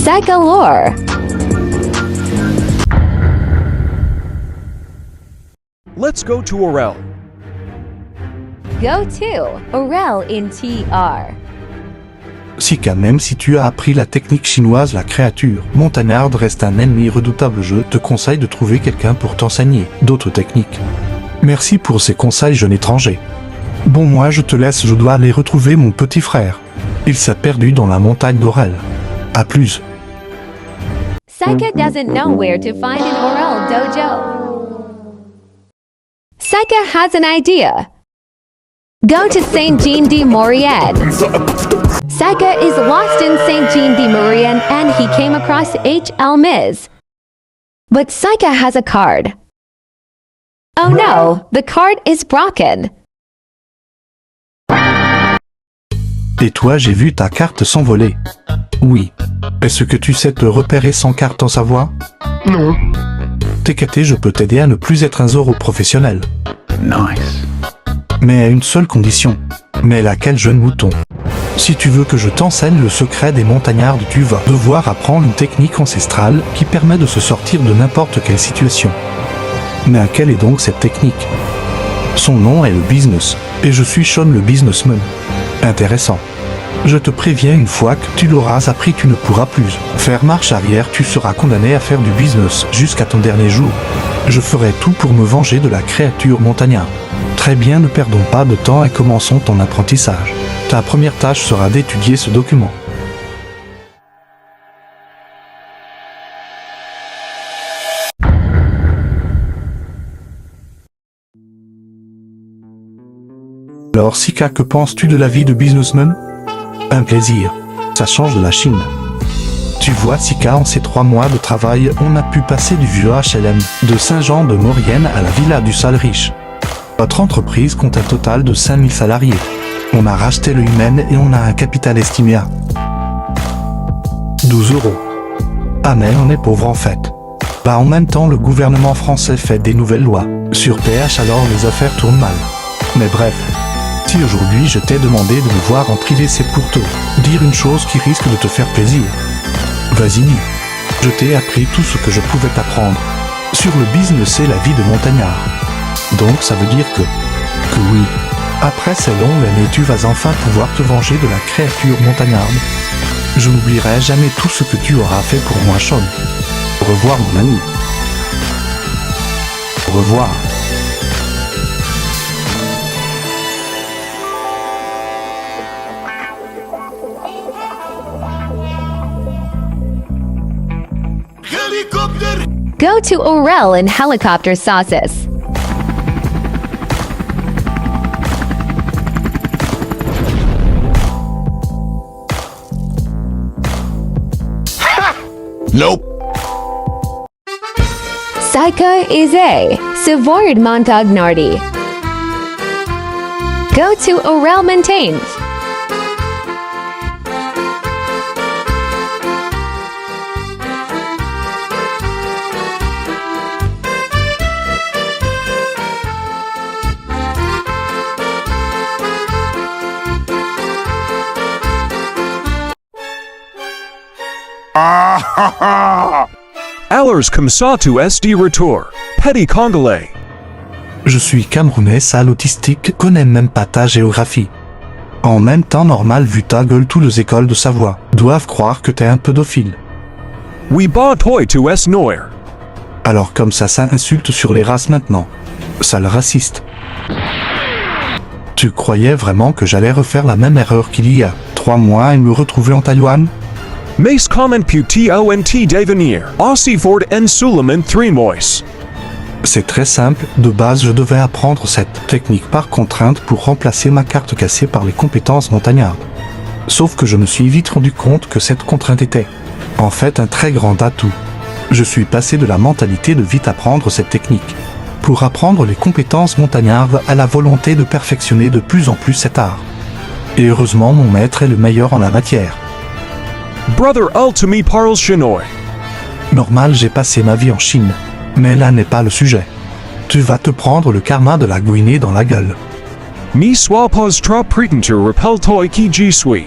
Sagalore. Let's go to Orel. Go to Orel in TR. Sika, même si tu as appris la technique chinoise, la créature montagnarde reste un ennemi redoutable. Je te conseille de trouver quelqu'un pour t'enseigner d'autres techniques. Merci pour ces conseils, jeune étranger. Bon, moi je te laisse, je dois aller retrouver mon petit frère. Il s'est perdu dans la montagne d'Orel. À plus. Sika doesn't know where to find an Orel dojo. Sika has an idea. Go to Saint Jean de Maurienne. Sika is lost in Saint Jean de Maurienne and he came across H. Almiz. But Sika has a card. Oh no, the card is broken. Et toi, j'ai vu ta carte s'envoler. Oui. Est-ce que tu sais te repérer sans carte en Savoie? Non. TKT, je peux t'aider à ne plus être un Zoro professionnel. Nice. Mais à une seule condition. Mais laquelle, jeune mouton? Si tu veux que je t'enseigne le secret des montagnardes, tu vas devoir apprendre une technique ancestrale qui permet de se sortir de n'importe quelle situation. Mais quelle est donc cette technique? Son nom est le business, et je suis Sean le businessman. Intéressant. Je te préviens, une fois que tu l'auras appris, tu ne pourras plus faire marche arrière, tu seras condamné à faire du business jusqu'à ton dernier jour. Je ferai tout pour me venger de la créature montagnarde. Très bien, ne perdons pas de temps et commençons ton apprentissage. Ta première tâche sera d'étudier ce document. Alors Sika, que penses-tu de la vie de businessman? Un plaisir. Ça change de la Chine. Tu vois Sika, en ces 3 mois de travail, on a pu passer du vieux HLM de Saint-Jean de Maurienne à la villa du sale riche. Notre entreprise compte un total de 5000 salariés. On a racheté le Humaine et on a un capital estimé à 12 €. Ah mais on est pauvre en fait. Bah en même temps le gouvernement français fait des nouvelles lois sur PH, alors les affaires tournent mal. Mais bref. Si aujourd'hui je t'ai demandé de me voir en privé, c'est pour te dire une chose qui risque de te faire plaisir. Vas-y, dis. Je t'ai appris tout ce que je pouvais t'apprendre sur le business et la vie de montagnard. Donc ça veut dire que oui. Après ces longues années, tu vas enfin pouvoir te venger de la créature montagnarde. Je n'oublierai jamais tout ce que tu auras fait pour moi, Sean. Au revoir, mon ami. Au revoir. Go to Orel in helicopter sauces. Nope. Sika is a Savoyard Montagnardi. Go to Orel Montaigne. Allers comme ça tu SD retour. Petit Congolais. Je suis camerounais, sale autistique, connais même pas ta géographie. En même temps normal vu ta gueule, tous les écoles de Savoie doivent croire que t'es un pédophile. Oui bah toi tu es noir. Alors comme ça insulte sur les races maintenant. Sale raciste. Tu croyais vraiment que j'allais refaire la même erreur qu'il y a 3 mois et me retrouver en Taïwan? Mais comment peut-on devenir aussi fort en Suleiman 3 mois? C'est très simple, de base je devais apprendre cette technique par contrainte pour remplacer ma carte cassée par les compétences montagnardes. Sauf que je me suis vite rendu compte que cette contrainte était, en fait, un très grand atout. Je suis passé de la mentalité de vite apprendre cette technique, pour apprendre les compétences montagnardes, à la volonté de perfectionner de plus en plus cet art. Et heureusement mon maître est le meilleur en la matière. Brother Ultimi parle chinois. Normal, j'ai passé ma vie en Chine. Mais là n'est pas le sujet. Tu vas te prendre le karma de la Guinée dans la gueule. Mi sois pas trop prétentieux, rappelle-toi qui j'y suis.